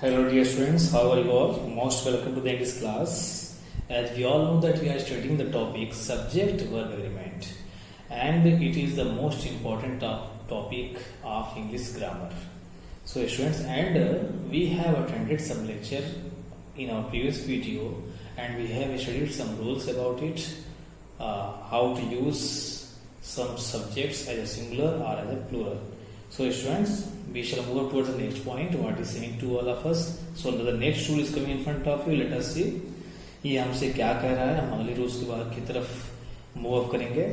Hello dear students, how are you all? Most welcome to the English class. As we all know that we are studying the topic subject-verb agreement, and it is the most important topic of English grammar. So students, and we have attended some lecture in our previous video, and we have studied some rules about it, how to use some subjects as a singular or as a plural. So students, we shall move towards the next point. What is saying to all of us? So the next rule is coming in front of you. Let us see. ये हमसे क्या कह रहा है. हम अगले rules के बाद की तरफ मूव अप करेंगे.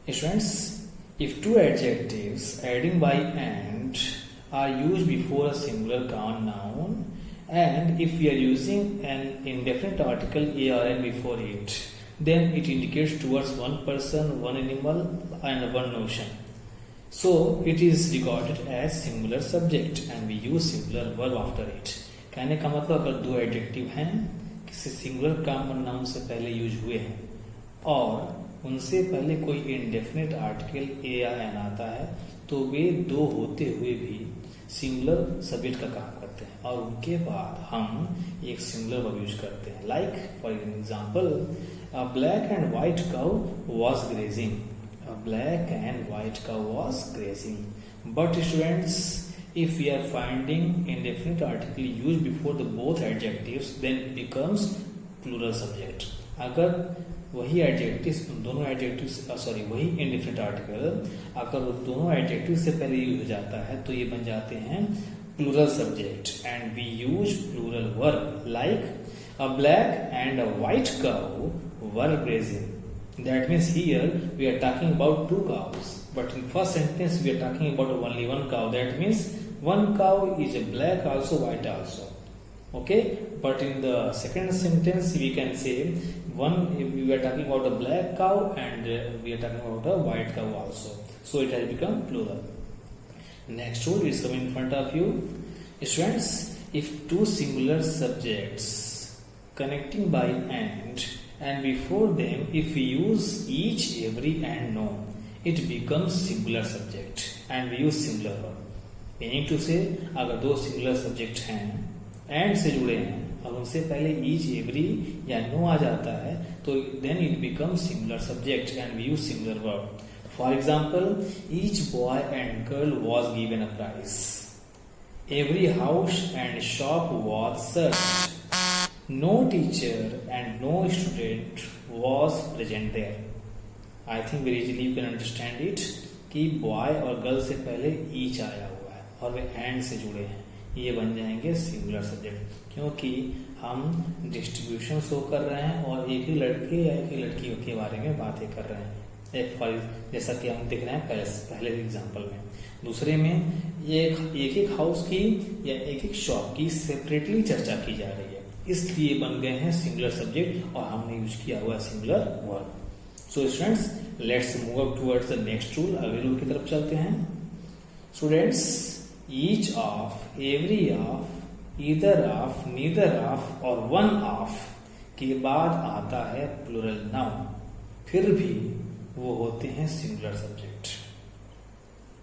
Students, if two adjectives adding by and are used before a singular noun, and if we are using an indefinite article a or n before it, then it indicates towards one person, one animal, and one notion. So it is regarded as singular subject and we use singular verb after it. कहने का मतलब अगर दो adjective हैं किसी singular common noun से पहले use हुए हैं और उनसे पहले कोई इंडेफिनिट आर्टिकल ए या एन आता है तो वे दो होते हुए भी सिंगुलर सब्जेक्ट का काम करते हैं और उनके बाद हम एक सिंगुलर वर्ब यूज करते हैं. Like for example, a black and white cow was grazing. A black and white cow was grazing. But students, if we are finding indefinite article used before the both adjectives, then it becomes plural subject. अगर वही adjectives दोनों adjectives वही indefinite article अगर दोनों adjectives से पहले use हो जाता है तो ये बन जाते हैं plural subject and we use plural verb like a black and a white cow were grazing. That means here we are talking about two cows, but in first sentence we are talking about only one cow. That means one cow is a black also, white also. Okay, but in the second sentence we can say we are talking about a black cow and we are talking about a white cow also. So it has become plural. Next rule is coming in front of you. Students, if two singular subjects connecting by and before them if we use each, every and no, it becomes singular subject and we use singular verb. Meaning to say, अगर दो singular subject हैं and से जुड़े हैं और उनसे पहले each, every या no आ जाता है तो then it becomes singular subject and we use singular verb. For example, each boy and girl was given a prize. Every house and shop was searched. No teacher and no student was present there. I think very easily you can understand it कि boy और girl से पहले each आया हुआ है और वे and से जुड़े हैं, ये बन जाएंगे singular subject क्योंकि हम डिस्ट्रीब्यूशन शो कर रहे हैं और एक ही लड़के या एक ही लड़की के बारे में बातें कर रहे हैं. जैसा कि हम देख रहे हैं पहले एग्जाम्पल में. दूसरे में एक हाउस की या एक शॉप की सेपरेटली चर्चा की जा रही है, इसलिए बन गए हैं सिंगुलर सब्जेक्ट और हमने यूज किया हुआ singular verb. So students, let's move up towards the next rule. अगले रूल की तरफ चलते हैं. Students, each of, every of, either of, neither of और वन ऑफ के बाद आता है प्लूरल नाउन, फिर भी वो होते हैं सिंगुलर सब्जेक्ट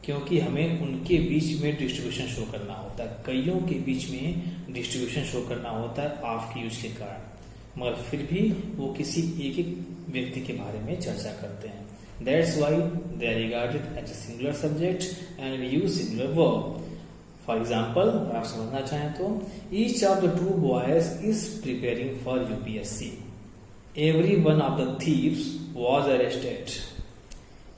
क्योंकि हमें उनके बीच में डिस्ट्रीब्यूशन शो करना होता है. कईयों के बीच में डिस्ट्रीब्यूशन शो करना होता है ऑफ के यूज के कारण, मगर फिर भी वो किसी एक एक व्यक्ति के बारे में चर्चा करते हैं. That's why they are regarded as a singular subject and we use singular verb. For example, अगर आप समझना चाहें तो each of the two boys is preparing for UPSC. Every one of the thieves was arrested.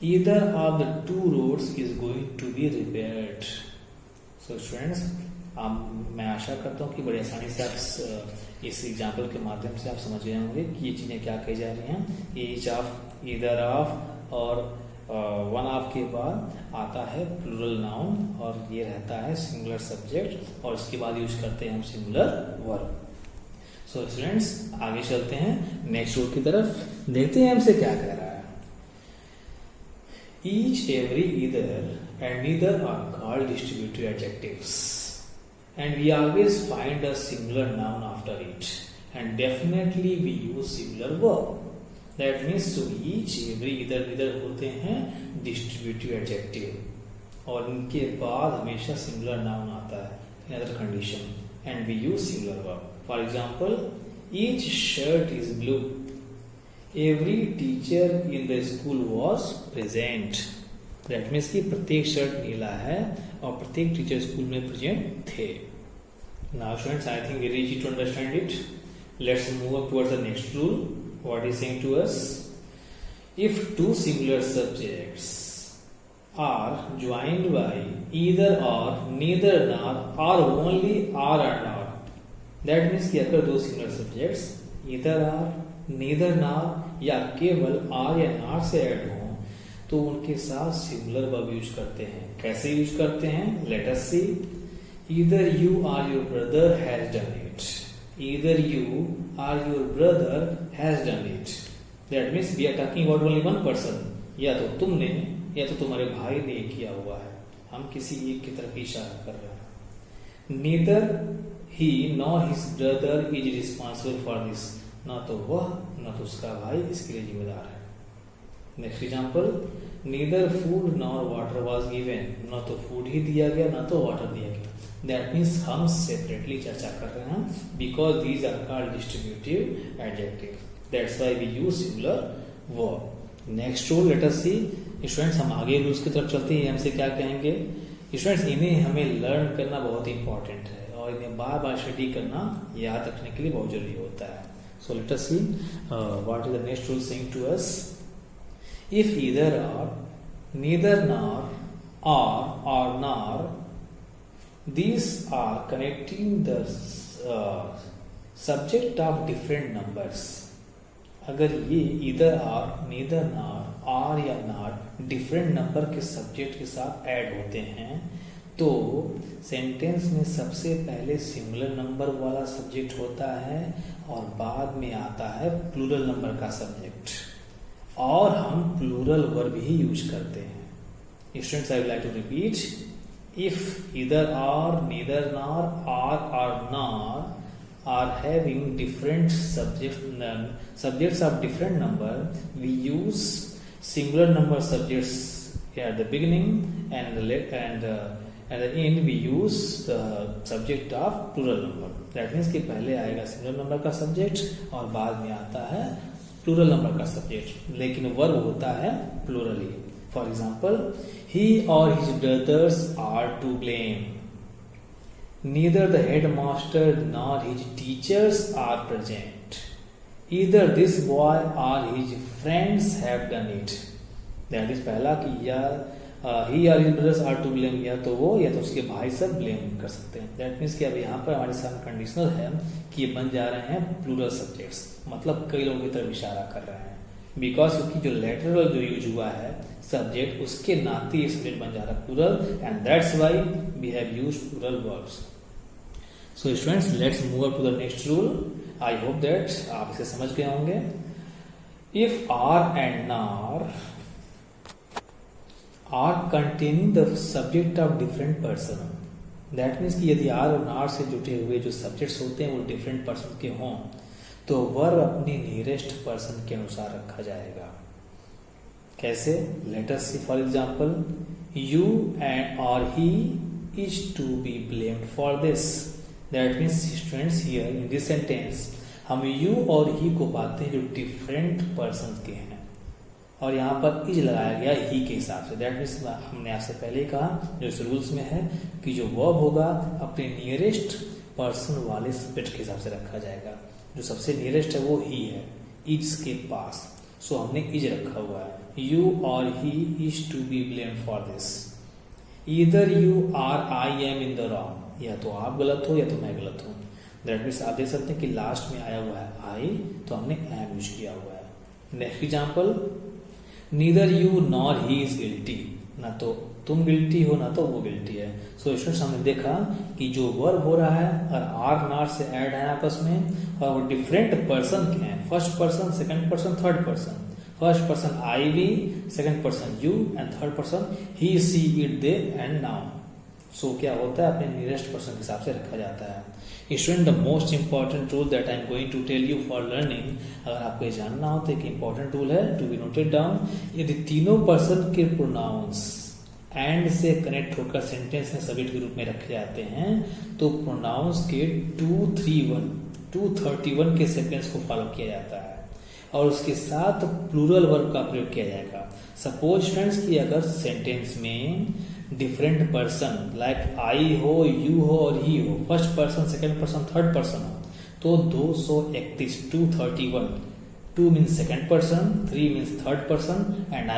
Either of the two roads is going to be repaired. So students, मैं आशा करता हूँ कि बड़ी आसानी से आप इस एग्जाम्पल के माध्यम से आप समझ गए होंगे कि ये चीजें क्या कही जा रही हैं. ईच ऑफ, ईदर ऑफ और वन ऑफ के बाद आता है प्लूरल नाउन और ये रहता है सिंगुलर सब्जेक्ट और इसके बाद यूज करते हैं हम सिंगुलर वर्ब. सो स्टूडेंट्स, आगे चलते हैं नेक्स्ट रूल की तरफ, देखते हैं हमसे क्या कह रहा है. Each, every, either and neither are called distributive adjectives and we always find a singular noun after it and definitely we use singular verb. That means so each, every, either, neither होते हैं distributive adjective और उनके बाद हमेशा singular noun आता है in other condition. and we use singular verb. For example, each shirt is blue. Every teacher in the school was present. That means कि प्रत्येक शर्ट नीला है और प्रत्येक टीचर स्कूल में प्रेजेंट थे. Now students, I think very easy to understand it. Let's move up towards the next rule. What is saying to us? If two singular subjects are joined by either or, neither nor, or only or and or. That means कि अगर दो singular subjects either are, neither nor या केवल are या not से add हो तो उनके साथ singular verb यूज करते हैं. कैसे यूज करते हैं? Let us see. Either you or your brother has done it. Either you or your brother has done it. That means we are talking about only one person. या तो तुमने या तो तुम्हारे भाई ने किया हुआ है. हम किसी एक की तरफ इशारा कर रहे हैं. Neither he nor his brother is responsible for this. ना तो वह ना तो उसका भाई इसके लिए जिम्मेदार है. Next example, neither food nor water was given. ना तो फूड ही दिया गया ना तो वाटर दिया गया. That means हम सेपरेटली चर्चा कर रहे हैं because these are called distributive adjective. That's why we use singular verb. Next rule, let us see. Students, हम आगे रूल्स की तरफ चलते हैं. हमसे क्या कहेंगे? स्टूडेंट्स, इन्हें हमें लर्न करना बहुत इंपॉर्टेंट है और इन्हें बार बार स्टडी करना याद रखने के लिए बहुत जरूरी होता है. So let us see what is the next rule saying to us. If either or, neither nor, or nor, these are connecting the subject of different numbers. अगर ये either or, neither nor, or या not different number के सब्जेक्ट के साथ add होते हैं तो सेंटेंस में सबसे पहले सिंगुलर नंबर वाला सब्जेक्ट होता है और बाद में आता है प्लूरल नंबर का सब्जेक्ट और हम प्लूरल वर्ब ही यूज करते हैं. Students, I would like to repeat. If either or, neither nor, or nor are having different subjects of different number, we use singular number subjects at the beginning and at the end we use the subject of plural number. That means कि पहले आएगा singular number का subject और बाद में आता है plural number का subject, लेकिन verb होता है plural he. For example, he or his brothers are to blame. Neither the headmaster nor his teachers are present. Either this boy or his friends have done it. That is पहला कि या he or his brothers are to blame, या तो वो या तो उसके भाई सब ब्लेम कर सकते हैं. That means कि अब यहाँ पर हमारे साथ कंडीशनल है कि ये बन जा रहे हैं प्लूरल सब्जेक्ट्स, मतलब कई लोगों की तरफ इशारा कर रहे हैं. बिकॉज क्योंकि जो लेटरल जो यूज हुआ है सब्जेक्ट उसके नाते ये सब्जेक्ट बन जा रहा है plural and that's why we have used plural verbs. So students, let's move up to the next rule. I hope that आप इसे समझ गए होंगे. If or and nor or containing the subject of different person, that means कि यदि are और nor से जुटे हुए जो सब्जेक्ट्स होते हैं वो डिफरेंट पर्सन के हों तो वर्ब अपनी नियरेस्ट पर्सन के अनुसार रखा जाएगा. कैसे? Let us see. For example, you and और he is to be blamed for this. That means students, here in this sentence हम यू और ही को पाते हैं जो डिफरेंट पर्सन के हैं और यहाँ पर इज लगाया गया ही के हिसाब से. दैट मीन्स हमने आपसे पहले कहा जो इस रूल्स में है कि जो वर्ब होगा अपने नियरेस्ट पर्सन वाले सब्जेक्ट के हिसाब से रखा जाएगा. जो सबसे नियरेस्ट है वो ही है, इज के पास, सो हमने इज रखा हुआ है. यू और he is to be blamed for this. Either you or I am in the wrong, या तो आप गलत हो या तो मैं गलत हूं. दैट मीन्स आप देख सकते हैं कि लास्ट में आया हुआ है आई तो हमने एम यूज किया हुआ है. Next example, neither you nor he is guilty. ना तो तुम गिल्टी हो ना तो वो गिल्टी है. सो स्टूडेंट्स, हमने देखा कि जो वर्ब हो रहा है और आर नॉट से ऐड है आपस में और वो डिफरेंट पर्सन के हैं. First person, second person, third person. First person I we, second person you and third person he she it they and now. So क्या होता है अपने नियरेस्ट पर्सन के हिसाब से रखा जाता है. Student, the most important rule that I am going to tell you for learning, अगर आपको ये जानना हो तो एक इंपॉर्टेंट रूल है टू बी नोटेड डाउन. यदि तीनों पर्सन के प्रोनाउंस एंड से कनेक्ट होकर सेंटेंस में सब्जेक्ट के रूप में रखे जाते हैं तो प्रोनाउंस के 231 के सेक्वेंस को फॉलो किया जाता है और उसके साथ प्लूरल वर्ब का प्रयोग किया जाएगा। सपोज फ्रेंड्स कि अगर सेंटेंस में डिफरेंट पर्सन लाइक आई हो, यू हो और ही हो, first person, second person, third person हो, तो 231 231 2 means second person, 3 means third person and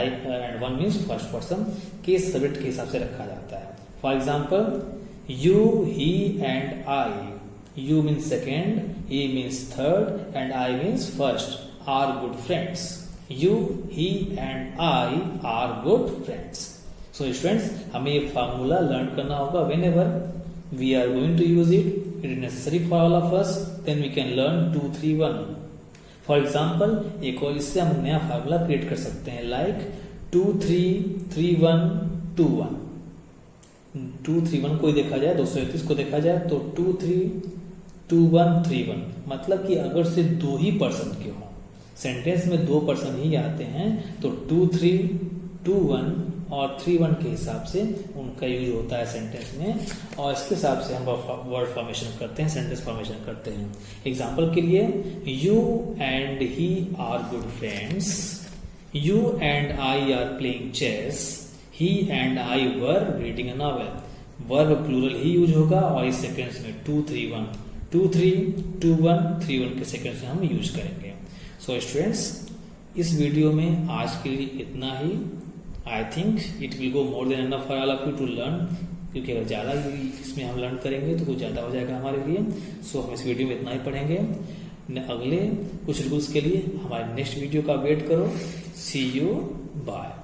1 means first person के सब्जेक्ट के हिसाब से रखा जाता है। For example you, he and I. You means second, he means third and I means first are good friends. You, he and I are good friends. So students, हमें ये फार्मूला लर्न करना होगा। When ever we are going to use it, it is necessary for all of us, then we can learn 231। For example एक और इससे हम नया formula create कर सकते हैं लाइक 233121। 231 को देखा जाए, 231 को देखा जाए तो 232131, मतलब कि अगर से दो ही पर्सन के हो, सेंटेंस में 2 पर्सन ही आते हैं तो 2321 और 31 के हिसाब से उनका यूज होता है सेंटेंस में और इसके हिसाब से हम वर्ड फॉर्मेशन करते हैं, सेंटेंस फॉर्मेशन करते हैं। एग्जाम्पल के लिए you and he are good friends, you and I are playing chess, he and I were reading a novel. Verb plural ही यूज होगा और इस सेकेंड्स में 231 232131 के सेकेंड्स में हम यूज करेंगे। सो स्टूडेंट्स, इस वीडियो में आज के लिए इतना ही। I think it will go more than enough for all of you to learn, क्योंकि अगर ज़्यादा इसमें हम लर्न करेंगे तो कुछ ज़्यादा हो जाएगा हमारे लिए। सो हम इस वीडियो में इतना ही पढ़ेंगे। अगले कुछ रूल्स के लिए हमारे नेक्स्ट वीडियो का वेट करो। सी यू, बाय।